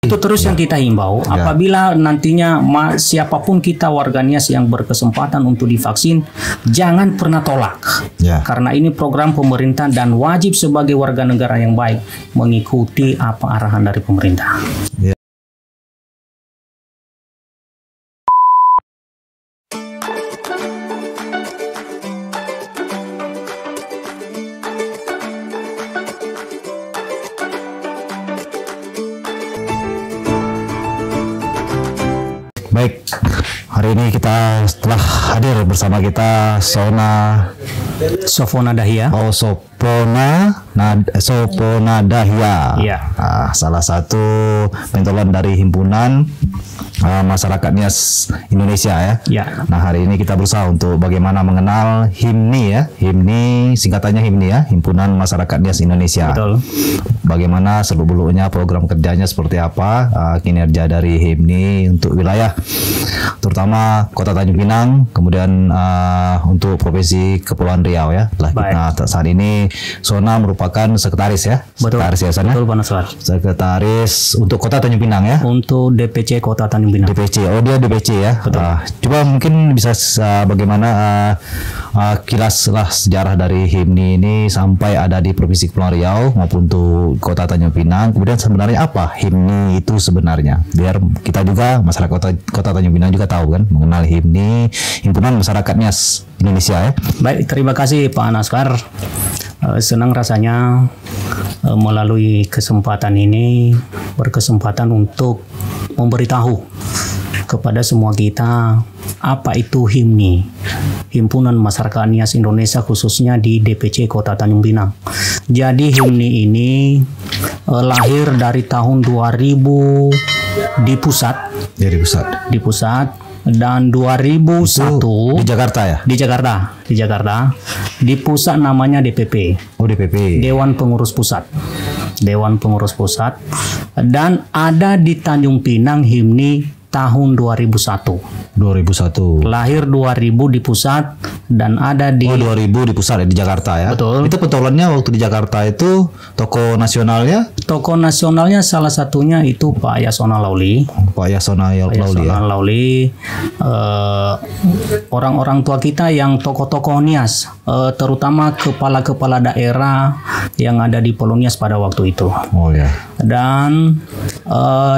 Itu terus yang kita himbau. Apabila nantinya siapapun kita warga Nias yang berkesempatan untuk divaksin, jangan pernah tolak. Karena ini program pemerintah dan wajib sebagai warga negara yang baik mengikuti apa arahan dari pemerintah. Baik, hari ini kita telah hadir bersama kita Sofona Dahia. Sofona Dahia. Salah satu pentolan dari himpunan masyarakat Nias Indonesia ya. Nah, hari ini kita berusaha untuk bagaimana mengenal HIMNI ya. HIMNI singkatannya HIMNI ya, Himpunan Masyarakat Nias Indonesia. Betul. Bagaimana seluk-beluknya, program kerjanya seperti apa, kinerja dari HIMNI untuk wilayah terutama Kota Tanjung Pinang, kemudian untuk Provinsi Kepulauan Riau ya. Nah, saat ini Sona merupakan sekretaris ya. Betul. Sekretaris ya, Sana? Betul, Pak Naswar. Sekretaris untuk Kota Tanjung Pinang ya. Untuk DPC Kota Tanjung Pinang. DPC, oh dia DPC ya. Coba mungkin bisa bagaimana kilaslah sejarah dari HIMNI ini sampai ada di Provinsi Kepulauan Riau maupun untuk Kota Tanjung Pinang. Kemudian sebenarnya apa HIMNI itu sebenarnya? Biar kita juga masyarakat Kota Tanjung Pinang juga tahu kan mengenal HIMNI, Himpunan Masyarakat Nias Indonesia ya. Baik, terima kasih Pak Naskar. Senang rasanya melalui kesempatan ini berkesempatan untuk memberitahu kepada semua kita apa itu HIMNI, Himpunan Masyarakat Nias Indonesia, khususnya di DPC Kota Tanjung Pinang. Jadi HIMNI ini lahir dari tahun 2000 di pusat. Di pusat. Dan 2001 itu di Jakarta ya? Di Jakarta. Di pusat namanya DPP. Oh, DPP. Dewan Pengurus Pusat. Dan ada di Tanjung Pinang HIMNI tahun 2001. Lahir 2000 di pusat dan ada di 2000 di pusat ya, di Jakarta ya. Betul. Itu pentolannya waktu di Jakarta itu tokoh nasionalnya? Tokoh nasionalnya salah satunya itu Pak Yasona Lauli. Lauli. Orang-orang tua kita yang tokoh-tokoh Nias, terutama kepala-kepala daerah yang ada di Pulau Nias pada waktu itu. Oh ya. Dan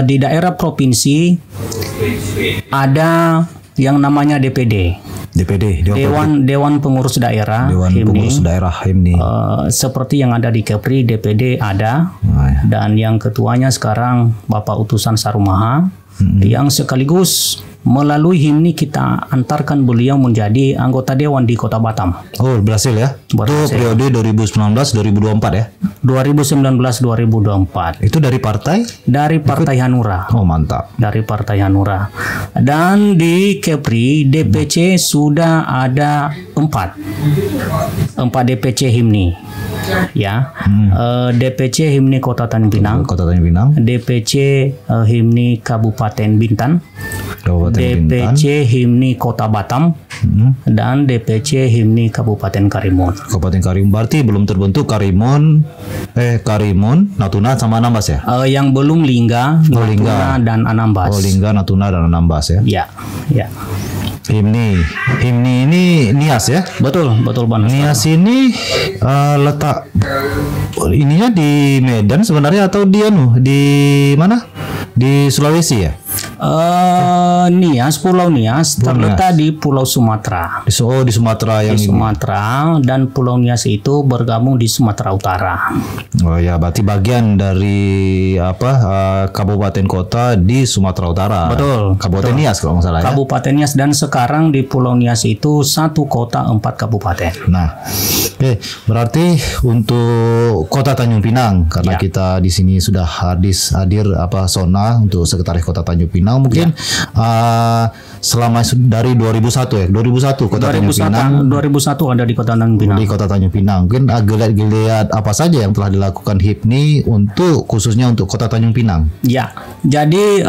di daerah provinsi ada yang namanya DPD, Dewan Pengurus Daerah HIMNI. Seperti yang ada di Kepri, DPD ada. Dan yang ketuanya sekarang Bapak Utusan Sarumaha, yang sekaligus melalui HIMNI kita antarkan beliau menjadi anggota dewan di Kota Batam. Oh, berhasil ya? Itu periode 2019-2024 ya? 2019-2024. Itu dari partai? Dari Partai Hanura. Oh, mantap. Dari Partai Hanura. Dan di Kepri, DPC sudah ada 4 DPC HIMNI. Ya, DPC HIMNI Kota Tanjung Pinang, DPC HIMNI Kabupaten Bintan, DPC HIMNI Kota Batam, dan DPC HIMNI Kabupaten Karimun. Berarti belum terbentuk Karimun, Natuna sama Anambas ya? Yang belum Lingga, Natuna dan Anambas. Oh, Lingga, Natuna dan Anambas ya? Ya. HIMNI ini Nias ya? Betul Bang. Nias ini letak ininya di Medan sebenarnya atau di mana? Di Sulawesi ya? Pulau Nias terletak di Pulau Sumatera. Di Sumatera yang di Sumatera, dan Pulau Nias itu bergabung di Sumatera Utara. Oh ya, berarti bagian dari kabupaten kota di Sumatera Utara. Betul. Kabupaten Nias kalau nggak salah ya. Kabupaten Nias, dan sekarang di Pulau Nias itu 1 kota 4 kabupaten. Nah, berarti untuk Kota Tanjung Pinang, karena kita di sini sudah hadir Sona untuk Sekretaris Kota Tanjung Pinang, mungkin selama dari 2001 ya, 2001 Kota Tanjung Pinang. 2001 ada di Kota Tanjung Pinang. Di Kota Tanjung Pinang, mungkin geliat apa saja yang telah dilakukan HIMNI khususnya untuk Kota Tanjung Pinang. Ya, jadi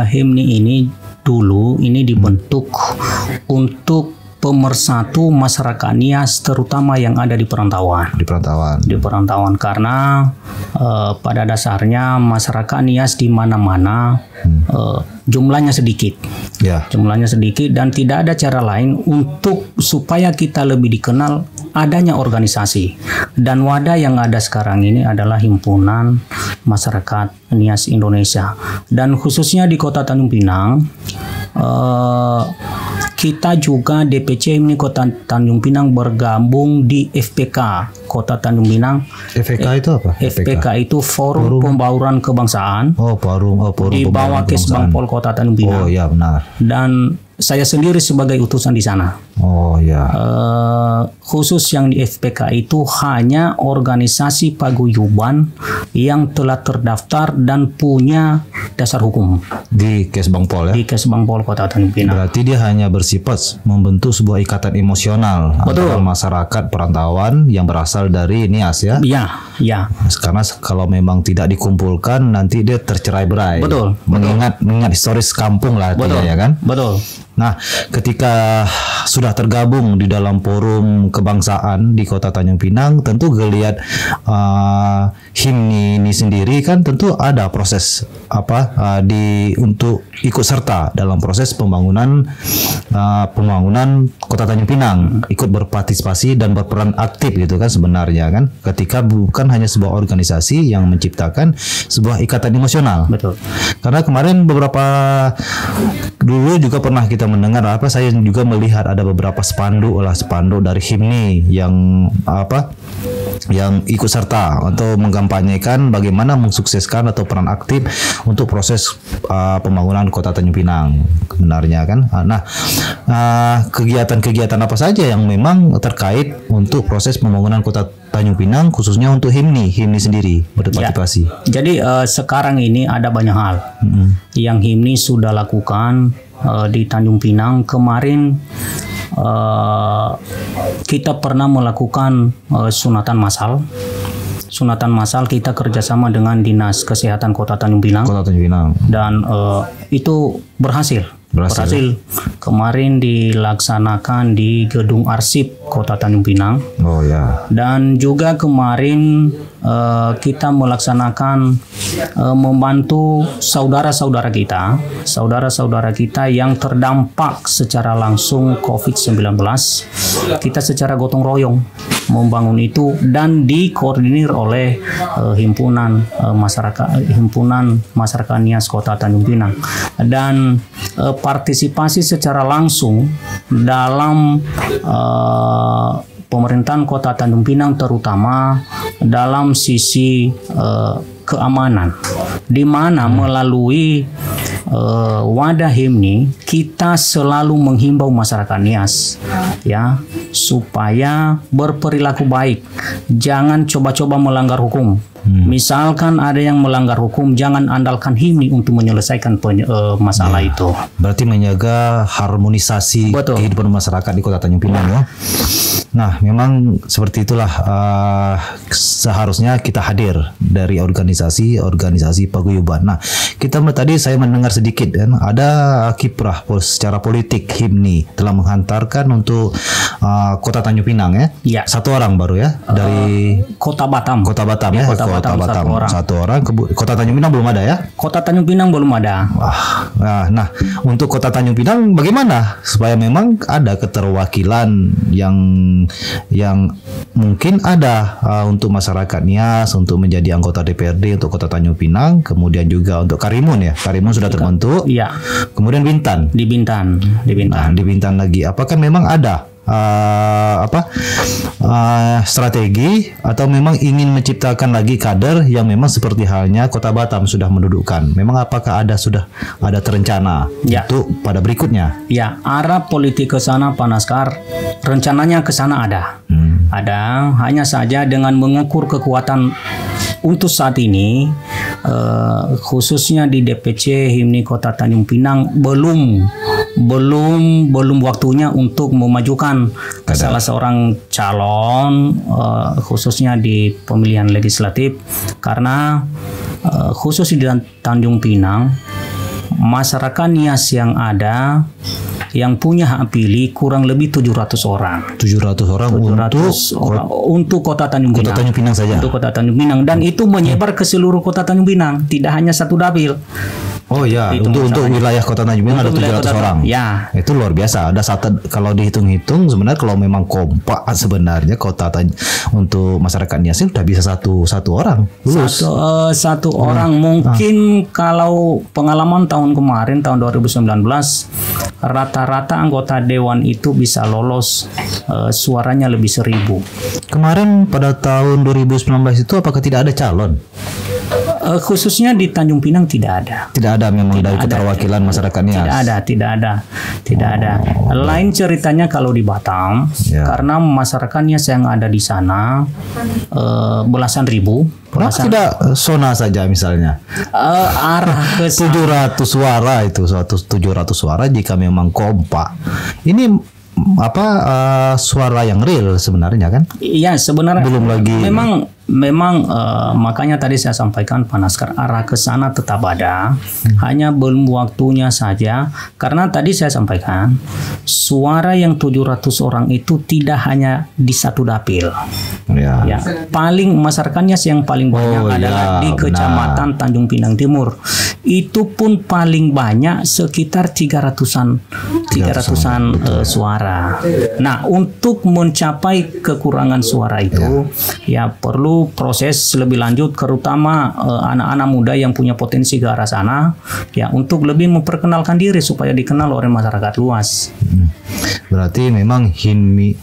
HIMNI ini dulu ini dibentuk untuk pemersatu masyarakat Nias, terutama yang ada di perantauan. Di perantauan karena pada dasarnya masyarakat Nias di mana-mana jumlahnya sedikit. Jumlahnya sedikit dan tidak ada cara lain untuk supaya kita lebih dikenal, adanya organisasi. Dan wadah yang ada sekarang ini adalah Himpunan Masyarakat Nias Indonesia. Dan khususnya di Kota Tanjung Pinang, kita juga DPC ini Kota Tanjung Pinang bergabung di FPK Kota Tanjung Pinang. FPK itu apa? FPK itu Forum Pembauran Kebangsaan. Forum di bawah Kesbangpol Kota Tanjung Pinang. Oh ya, benar. Dan saya sendiri sebagai utusan di sana. Oh ya. Khusus yang di FPK itu hanya organisasi paguyuban yang telah terdaftar dan punya dasar hukum di Kesbangpol ya. Di Kesbangpol Kota Tanjung Pinang. Berarti dia hanya bersifat membentuk sebuah ikatan emosional antara masyarakat perantauan yang berasal dari Nias ya. Iya. Karena kalau memang tidak dikumpulkan nanti dia tercerai-berai. Mengingat historis kampung lah dia ya kan. Betul. Nah, ketika sudah tergabung di dalam forum kebangsaan di Kota Tanjung Pinang, tentu geliat HIMNI ini sendiri kan tentu ada proses untuk ikut serta dalam proses pembangunan Kota Tanjung Pinang, ikut berpartisipasi dan berperan aktif gitu kan sebenarnya kan, ketika bukan hanya sebuah organisasi yang menciptakan sebuah ikatan emosional. Betul. Karena kemarin dulu juga pernah kita mendengar saya juga melihat ada beberapa spanduk dari HIMNI yang ikut serta untuk mengkampanyekan bagaimana mensukseskan atau peran aktif untuk proses pembangunan Kota Tanjung Pinang sebenarnya kan. Kegiatan-kegiatan apa saja yang memang terkait untuk proses pembangunan Kota Tanjung Pinang khususnya untuk HIMNI sendiri berpartisipasi. Jadi sekarang ini ada banyak hal yang HIMNI sudah lakukan di Tanjung Pinang. Kemarin kita pernah melakukan sunatan massal. Sunatan massal kita kerjasama dengan Dinas Kesehatan Kota Tanjung Pinang. Dan itu berhasil. Kemarin dilaksanakan di Gedung Arsip Kota Tanjung Pinang. Oh ya. Dan juga kemarin kita melaksanakan membantu saudara-saudara kita yang terdampak secara langsung COVID-19. Kita secara gotong royong membangun itu dan dikoordinir oleh Himpunan Masyarakat Nias Kota Tanjung Pinang, dan partisipasi secara langsung dalam pemerintahan Kota Tanjung Pinang, terutama dalam sisi keamanan, di mana melalui wadah HIMNI kita selalu menghimbau masyarakat Nias ya supaya berperilaku baik, jangan coba-coba melanggar hukum. Misalkan ada yang melanggar hukum, jangan andalkan HIMNI untuk menyelesaikan masalah itu. Berarti menjaga harmonisasi kehidupan masyarakat di Kota Tanjung Pinang ya. Nah, memang seperti itulah seharusnya kita hadir dari organisasi paguyuban. Nah, tadi saya mendengar sedikit kan, ada kiprah secara politik HIMNI telah menghantarkan untuk Kota Tanjung Pinang ya. Satu orang baru ya dari Kota Batam. Kota Batam ya. Kota Batam satu orang. Kota Tanjung Pinang belum ada ya? Kota Tanjung Pinang belum ada. Nah, untuk Kota Tanjung Pinang bagaimana supaya memang ada keterwakilan yang mungkin ada untuk masyarakat Nias untuk menjadi anggota DPRD untuk Kota Tanjung Pinang, kemudian juga untuk Karimun ya. Karimun sudah terbentuk. Iya. Kemudian Bintan. Di Bintan. Nah, di Bintan lagi. Apakah memang ada strategi atau memang ingin menciptakan lagi kader yang memang seperti halnya Kota Batam sudah mendudukkan? Memang apakah sudah ada terencana untuk pada berikutnya? Ya, arah politik ke sana Pak Naskar, rencananya ke sana ada. Ada, hanya saja dengan mengukur kekuatan untuk saat ini, khususnya di DPC HIMNI Kota Tanjung Pinang belum waktunya untuk memajukan salah seorang calon, khususnya di pemilihan legislatif, karena khusus di Tanjung Pinang masyarakat Nias yang ada yang punya hak pilih kurang lebih 700 orang. 700 orang untuk Kota Tanjung Pinang. Kota Tanjung Pinang saja. Untuk Kota Tanjung Pinang, dan itu menyebar ke seluruh Kota Tanjung Pinang, tidak hanya satu dapil. Oh ya, untuk wilayah Kota Tanjung Pinang ada 700 orang. Ya. Itu luar biasa. Ada kalau dihitung-hitung sebenarnya kalau memang kompak sebenarnya untuk masyarakat Nias sudah bisa satu orang lulus. Satu orang mungkin kalau pengalaman tahun kemarin tahun 2019 rata-rata anggota dewan itu bisa lolos suaranya lebih 1.000. Kemarin pada tahun 2019 itu apakah tidak ada calon? Khususnya di Tanjung Pinang tidak ada. Tidak ada memang dari keterwakilan masyarakat Nias. Tidak ada. Lain ceritanya kalau di Batam, karena masyarakat Nias yang ada di sana belasan ribu. Kenapa tidak zona saja misalnya? Arah ke 700 suara itu 700 suara jika memang kompak. Ini suara yang real sebenarnya kan? Iya, sebenarnya belum lagi. Memang makanya tadi saya sampaikan Pak Naskar, arah ke sana tetap ada, hanya belum waktunya saja. Karena tadi saya sampaikan suara yang 700 orang itu tidak hanya di satu dapil. Ya, paling masyarakatnya yang paling banyak adalah di Kecamatan Tanjung Pinang Timur. Itu pun paling banyak sekitar 300-an suara. Nah, untuk mencapai kekurangan suara itu ya perlu proses lebih lanjut, terutama anak-anak muda yang punya potensi ke arah sana ya, untuk lebih memperkenalkan diri supaya dikenal oleh masyarakat luas. Berarti memang Himni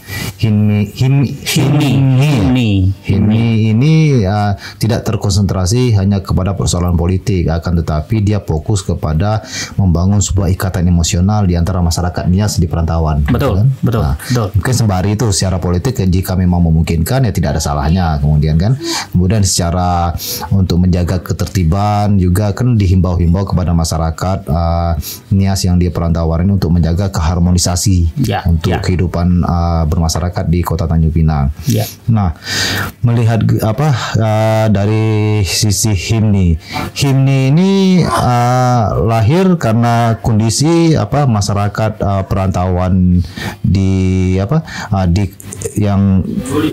ini tidak terkonsentrasi hanya kepada persoalan politik, akan tetapi dia fokus kepada membangun sebuah ikatan emosional di antara masyarakat Nias di perantauan. Betul, kan? betul. Mungkin sembari itu secara politik jika memang memungkinkan ya tidak ada salahnya. Kemudian secara untuk menjaga ketertiban juga kan dihimbau kepada masyarakat Nias yang di perantauan ini untuk menjaga keharmonisasi untuk kehidupan bermasyarakat di Kota Tanjung Pinang. Nah, melihat dari sisi Himni ini lahir karena kondisi masyarakat perantauan yang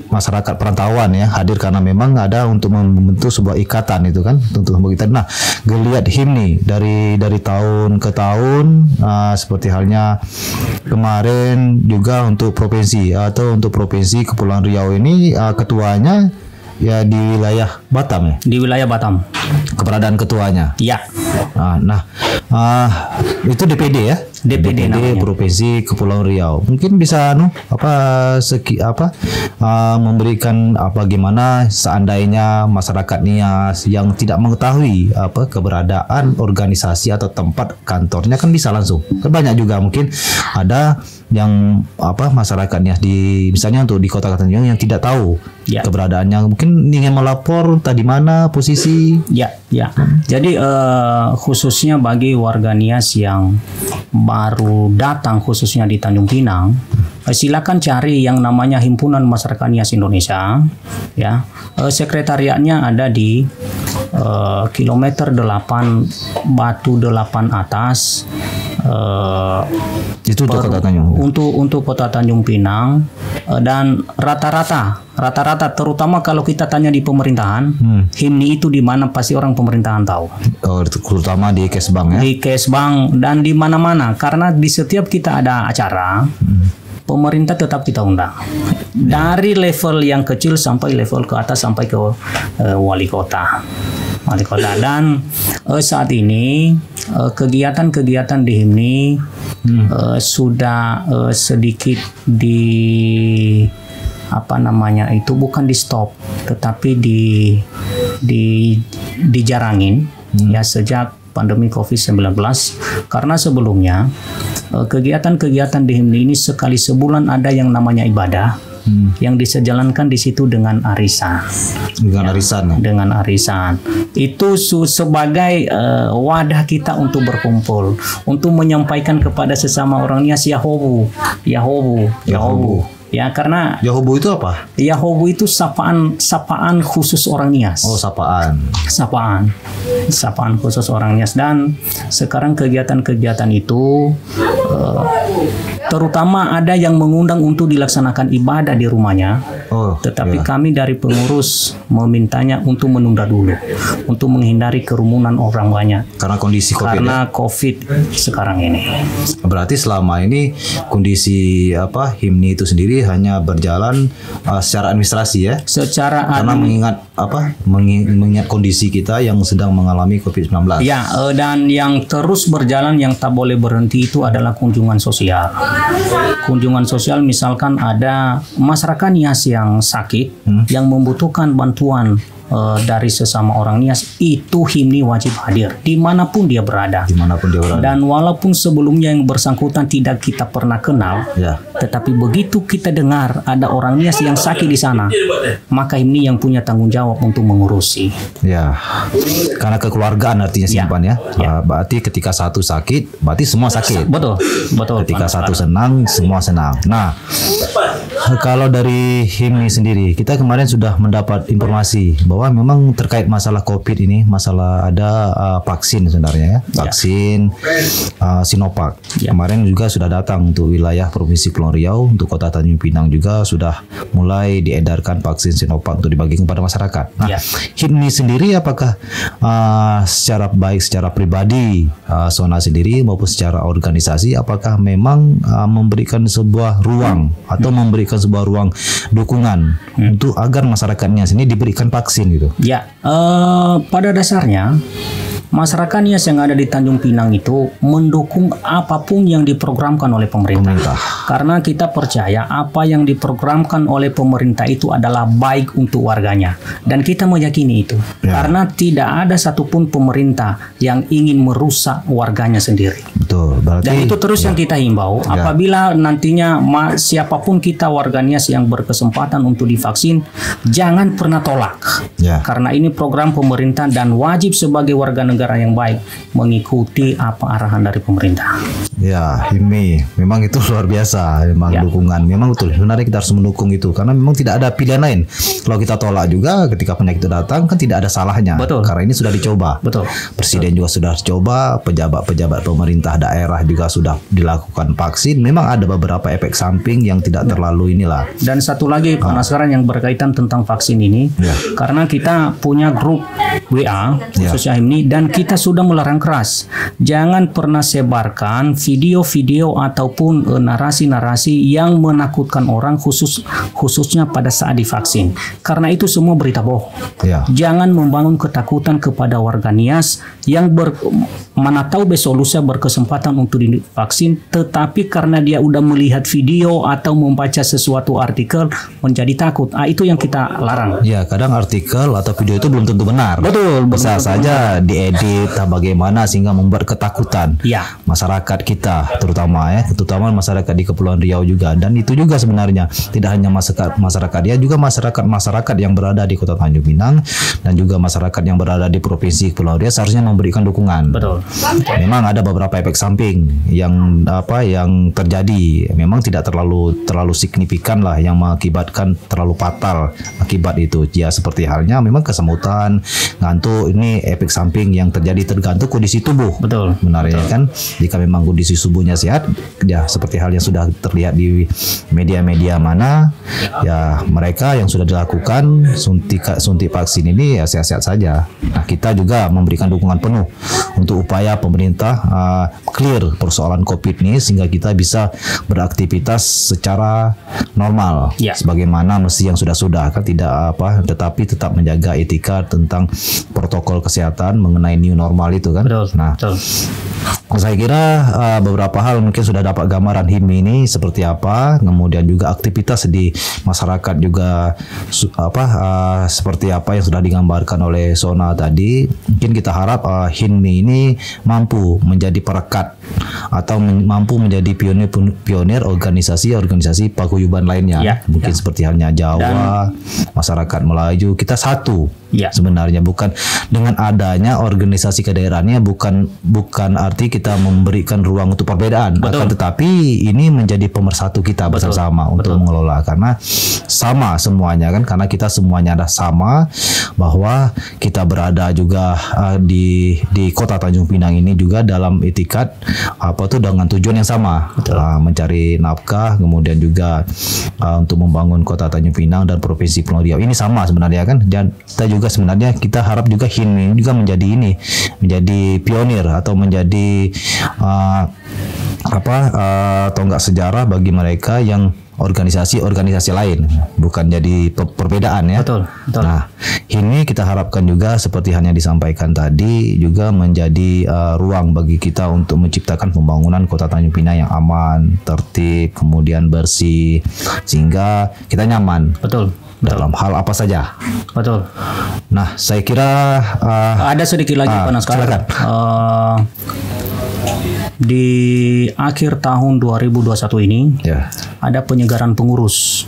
masyarakat perantauan ya hadir karena memang ada untuk membentuk sebuah ikatan itu kan untuk kita. Nah, geliat Himni dari tahun ke tahun seperti halnya kemarin juga untuk provinsi Kepulauan Riau ini ketuanya ya di wilayah Batam ya. Di wilayah Batam. Keberadaan ketuanya. Iya. Itu DPD ya. DPD Provinsi Kepulauan Riau. Mungkin bisa memberikan bagaimana seandainya masyarakat Nias yang tidak mengetahui keberadaan organisasi atau tempat kantornya kan bisa langsung. Kan banyak juga mungkin ada yang masyarakat Nias misalnya untuk di Kota Tanjung yang tidak tahu keberadaannya, mungkin ingin melapor tadi mana posisi. Jadi khususnya bagi warga Nias yang baru datang khususnya di Tanjung Pinang, silakan cari yang namanya Himpunan Masyarakat Nias Indonesia ya. Sekretariatnya ada di kilometer 8 Batu 8 atas. Itu untuk Kota Tanjung. Untuk Kota Tanjung Pinang, dan rata-rata terutama kalau kita tanya di pemerintahan, Himni itu di mana pasti orang pemerintahan tahu. Terutama di Kesbang ya. Di Kesbang dan di mana-mana, karena di setiap kita ada acara pemerintah tetap kita undang. Dari level yang kecil sampai level ke atas sampai ke wali kota. Dan saat ini kegiatan-kegiatan di Himni sudah sedikit bukan di stop, tetapi dijarangin ya sejak pandemi COVID-19, karena sebelumnya kegiatan-kegiatan di Himni ini sekali sebulan ada yang namanya ibadah yang disejalankan di situ dengan arisan. Dengan arisan. Itu sebagai wadah kita untuk berkumpul, untuk menyampaikan kepada sesama orang Nias Yahobu. Ya, karena Yahobu itu apa? Yahobu itu sapaan khusus orang Nias. Oh, sapaan khusus orang Nias. Dan sekarang kegiatan-kegiatan itu terutama ada yang mengundang untuk dilaksanakan ibadah di rumahnya. Tetapi kami dari pengurus memintanya untuk menunda dulu, untuk menghindari kerumunan orang banyak. Karena kondisi COVID. Karena COVID sekarang ini. Berarti selama ini kondisi HIMNI itu sendiri hanya berjalan secara administrasi ya. Karena mengingat kondisi kita yang sedang mengalami COVID-19. Ya, dan yang terus berjalan yang tak boleh berhenti itu adalah kunjungan sosial. Kunjungan sosial misalkan ada masyarakat Nias yang sakit, yang membutuhkan bantuan dari sesama orang Nias, itu HIMNI wajib hadir dimanapun dia berada. Dan walaupun sebelumnya yang bersangkutan tidak kita pernah kenal, tetapi begitu kita dengar ada orang Nias yang sakit di sana, maka HIMNI yang punya tanggung jawab untuk mengurusi. Ya, karena kekeluargaan artinya simpan ya. Berarti ketika satu sakit, berarti semua sakit. Betul. Ketika satu senang, semua senang. Nah, kalau dari HIMNI sendiri, kita kemarin sudah mendapat informasi bahwa memang terkait masalah COVID ini, masalah ada vaksin sebenarnya ya, vaksin Sinovac. Kemarin juga sudah datang untuk wilayah Provinsi Kepulauan Riau, untuk Kota Tanjung Pinang juga sudah mulai diedarkan vaksin Sinovac untuk dibagi kepada masyarakat. Nah, HIMNI sendiri apakah secara pribadi Sona sendiri maupun secara organisasi, apakah memang memberikan sebuah ruang atau memberikan sebuah ruang dukungan untuk agar masyarakatnya sini diberikan vaksin gitu? Ya, pada dasarnya masyarakat Nias yang ada di Tanjung Pinang itu mendukung apapun yang diprogramkan oleh pemerintah. Karena kita percaya apa yang diprogramkan oleh pemerintah itu adalah baik untuk warganya. Dan kita meyakini itu. Karena tidak ada satupun pemerintah yang ingin merusak warganya sendiri. Betul. Berarti, dan itu terus yang kita himbau. Apabila nantinya siapapun kita warga Nias yang berkesempatan untuk divaksin, jangan pernah tolak. Karena ini program pemerintah dan wajib sebagai warga negara yang baik mengikuti apa arahan dari pemerintah. Ya, HIMNI memang itu luar biasa, memang dukungan, memang betul. Sebenarnya kita harus mendukung itu karena memang tidak ada pilihan lain. Kalau kita tolak juga ketika penyakit itu datang kan tidak ada salahnya. Karena ini sudah dicoba. Presiden juga sudah dicoba, pejabat-pejabat pemerintah daerah juga sudah dilakukan vaksin. Memang ada beberapa efek samping yang tidak terlalu inilah. Dan satu lagi penasaran yang berkaitan tentang vaksin ini, karena kita punya grup WA khususnya HIMNI dan kita sudah melarang keras, jangan pernah sebarkan video-video ataupun narasi-narasi yang menakutkan orang khususnya pada saat divaksin. Karena itu semua berita bohong. Jangan membangun ketakutan kepada warga Nias yang mana tahu besok lusa berkesempatan untuk divaksin, tetapi karena dia udah melihat video atau membaca sesuatu artikel menjadi takut. Itu yang kita larang. Ya, kadang artikel atau video itu belum tentu benar. Bisa saja diedit bagaimana sehingga membuat ketakutan masyarakat kita, terutama masyarakat di Kepulauan Riau juga. Dan itu juga sebenarnya tidak hanya masyarakat dia, juga masyarakat yang berada di Kota Tanjung Pinang dan juga masyarakat yang berada di Provinsi Kepulauan Riau seharusnya memberikan dukungan. Memang ada beberapa efek samping yang terjadi, memang tidak terlalu signifikan lah yang mengakibatkan terlalu fatal akibat itu. Ya, seperti halnya memang kesemutan, ngantuk, ini efek samping yang terjadi tergantung kondisi tubuh. Benarnya kan, jika memang kondisi tubuhnya sehat, ya seperti hal yang sudah terlihat di media-media mana, ya mereka yang sudah dilakukan suntik vaksin ini ya sehat-sehat saja. Nah, kita juga memberikan dukungan penuh untuk upaya pemerintah clear persoalan COVID ini sehingga kita bisa beraktivitas secara normal sebagaimana mesti yang sudah kan tetapi tetap menjaga etika tentang protokol kesehatan mengenai new normal itu kan. Saya kira beberapa hal mungkin sudah dapat gambaran HIMNI ini seperti apa, kemudian juga aktivitas di masyarakat juga seperti apa yang sudah digambarkan oleh Sona tadi. Mungkin kita harap HIMNI ini mampu menjadi perekat atau mampu menjadi pionir organisasi paguyuban lainnya. Mungkin seperti halnya Jawa, masyarakat Melayu, kita satu. Sebenarnya bukan dengan adanya organisasi kedaerahannya bukan arti kita memberikan ruang ruang untuk perbedaan. Akan tetapi ini menjadi pemersatu kita bersama untuk mengelola, karena sama semuanya kan, karena kita semuanya ada sama, bahwa kita berada juga di Kota Tanjung Pinang ini juga dalam itikat dengan tujuan yang sama, mencari nafkah, kemudian juga untuk membangun Kota Tanjung Pinang dan Provinsi Kepulauan Riau ini sama sebenarnya kan. Dan kita juga sebenarnya kita harap juga HIMNI juga menjadi pionir atau menjadi tonggak sejarah bagi mereka yang organisasi lain, bukan jadi perbedaan ya. Betul. Nah, ini kita harapkan juga seperti hanya disampaikan tadi juga menjadi ruang bagi kita untuk menciptakan pembangunan Kota Tanjung Pinang yang aman, tertib, kemudian bersih, sehingga kita nyaman. Betul. Dalam hal apa saja. Betul. Nah, saya kira ada sedikit lagi Pak Naskar. Silakan. Di akhir tahun 2021 ini ada penyegaran pengurus.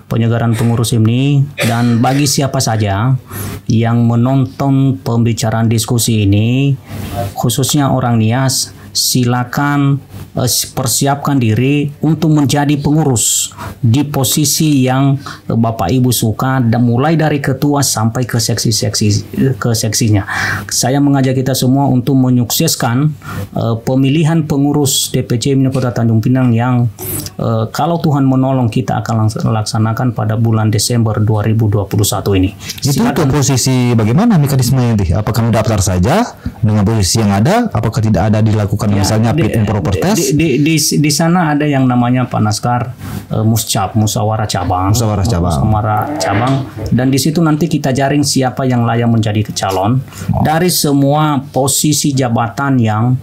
Penyegaran pengurus ini, dan bagi siapa saja yang menonton pembicaraan diskusi ini, khususnya orang Nias, silakan persiapkan diri untuk menjadi pengurus di posisi yang Bapak Ibu suka, dan mulai dari ketua sampai ke seksinya. Saya mengajak kita semua untuk menyukseskan pemilihan pengurus DPC HIMNI Kota Tanjung Pinang yang kalau Tuhan menolong kita akan laksanakan pada bulan Desember 2021 ini. Itu untuk posisi bagaimana mekanismenya nanti? Apakah mendaftar saja dengan posisi yang ada? Apakah tidak ada dilakukan misalnya fit and proper test? Di sana ada yang namanya Pak Naskar musyawarah cabang, dan di situ nanti kita jaring siapa yang layak menjadi calon dari semua posisi jabatan yang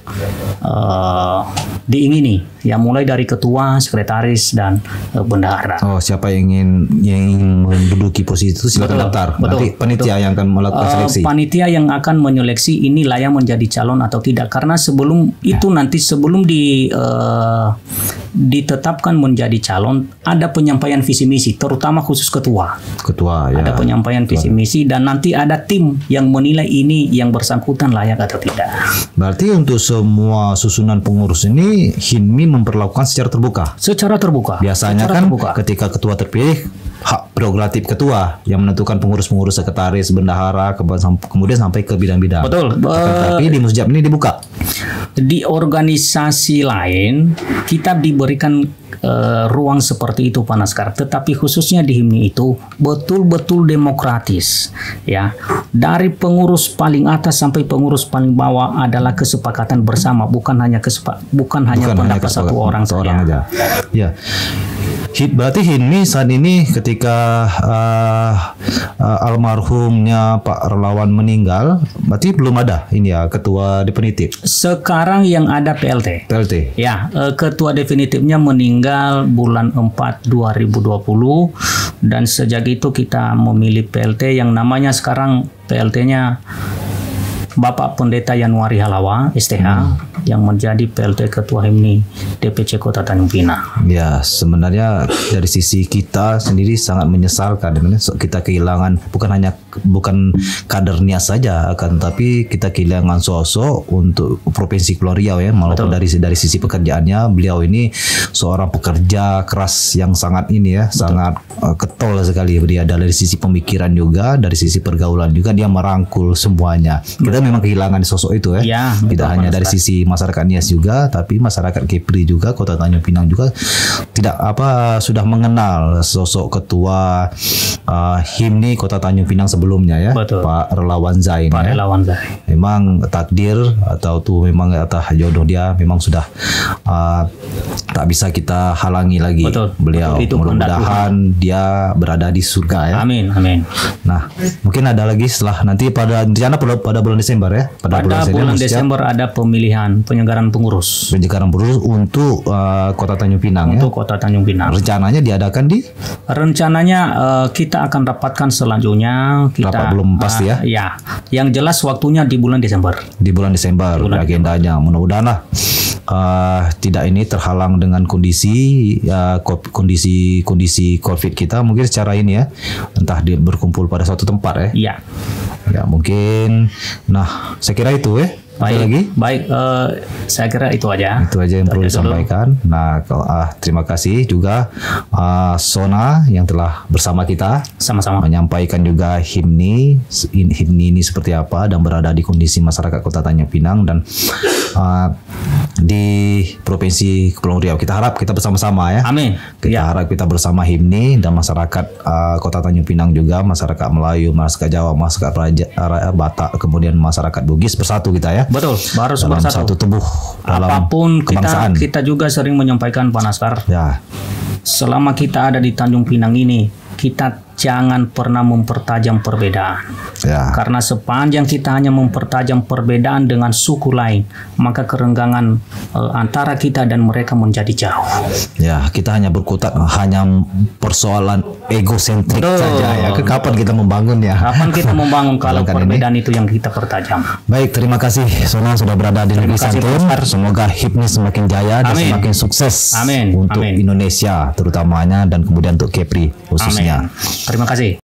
diingini, ya mulai dari ketua, sekretaris, dan bendahara. Siapa yang ingin menduduki posisi itu silakan daftar. Nanti panitia yang akan melakukan seleksi. Panitia yang akan menyeleksi ini layak menjadi calon atau tidak, karena sebelum itu nanti sebelum ditetapkan menjadi calon ada penyampaian visi misi, terutama khusus ketua ya. Ada penyampaian visi misi, dan nanti ada tim yang menilai ini yang bersangkutan layak atau tidak. Berarti untuk semua susunan pengurus ini HIMNI memperlakukan secara terbuka. Biasanya ketika ketua terpilih, hak prerogatif ketua yang menentukan pengurus-pengurus, sekretaris, bendahara, kemudian sampai ke bidang-bidang. Betul. Tapi di Musjab ini dibuka. Di organisasi lain kita diberikan ruang seperti itu Pak Naskar, tetapi khususnya di HIMNI itu betul-betul demokratis ya. Dari pengurus paling atas sampai pengurus paling bawah adalah kesepakatan bersama, bukan hanya pendapat satu orang saja. Ya. Berarti HIMNI saat ini ketika almarhumnya Pak Relawan meninggal, berarti belum ada ini ya ketua definitif. Sekarang yang ada PLT. Ya, ketua definitifnya meninggal bulan 4 2020, dan sejak itu kita memilih PLT yang namanya sekarang PLT-nya Bapak Pendeta Yanuari Halawa STH yang menjadi PLT Ketua HIMNI DPC Kota Tanjung Pinang. Ya, sebenarnya dari sisi kita sendiri sangat menyesalkan kita kehilangan bukan kader Nias saja, akan tapi kita kehilangan sosok untuk Provinsi Kepulauan Riau ya, maupun dari sisi pekerjaannya. Beliau ini seorang pekerja keras yang sangat sangat ketol sekali dia, dari sisi pemikiran juga, dari sisi pergaulan juga dia merangkul semuanya. Kita memang kehilangan sosok itu ya. Tidak hanya dari sisi masyarakat Nias juga, tapi masyarakat Kepri juga, Kota Tanjung Pinang juga sudah mengenal sosok ketua HIMNI Kota Tanjung Pinang sebelumnya ya. Betul. Pak Relawan Zain. Relawan Zain. Memang takdir atau memang atas jodoh dia memang sudah tak bisa kita halangi lagi. Betul. Beliau. Mudah-mudahan dia berada di surga ya. Amin. Nah, mungkin ada lagi setelah nanti pada bulan Desember ya. Pada bulan Desember ada pemilihan penyelenggaraan pengurus untuk Kota Tanjung Pinang. Untuk Kota Tanjung Pinang. Rencananya diadakan kita akan rapatkan selanjutnya. Rapat belum pasti ya. Ya, yang jelas waktunya di bulan Desember. Agendanya. Mudah-mudahan tidak ini terhalang dengan kondisi COVID kita, mungkin secara ini ya, entah berkumpul pada suatu tempat ya. Iya. Ya mungkin. Nah, saya kira itu Baik, saya kira itu aja. Itu aja yang perlu disampaikan. Nah, terima kasih juga Sona yang telah bersama kita. Sama-sama. Menyampaikan juga himni ini seperti apa dan berada di kondisi masyarakat Kota Tanjung Pinang dan di Provinsi Kepulauan Riau. Kita harap kita bersama-sama ya. Amin. Kita harap kita bersama himni dan masyarakat Kota Tanjung Pinang juga, masyarakat Melayu, masyarakat Jawa, masyarakat Batak, kemudian masyarakat Bugis bersatu kita ya. Betul, harus bersatu. Satu tubuh apapun kita juga sering menyampaikan Pak Naskar. Ya. Selama kita ada di Tanjung Pinang ini, kita jangan pernah mempertajam perbedaan. Ya. Karena sepanjang kita hanya mempertajam perbedaan dengan suku lain, maka kerenggangan antara kita dan mereka menjadi jauh. Ya, kita hanya berkutat hanya persoalan egosentrik saja ya. Kapan kita membangun ya? Kapan kita membangun kalau perbedaan itu yang kita pertajam? Baik, terima kasih Sona sudah berada di negeri Santun. Semoga HIPNI semakin jaya dan semakin sukses untuk Indonesia terutamanya dan kemudian untuk Kepri khususnya. Terima kasih.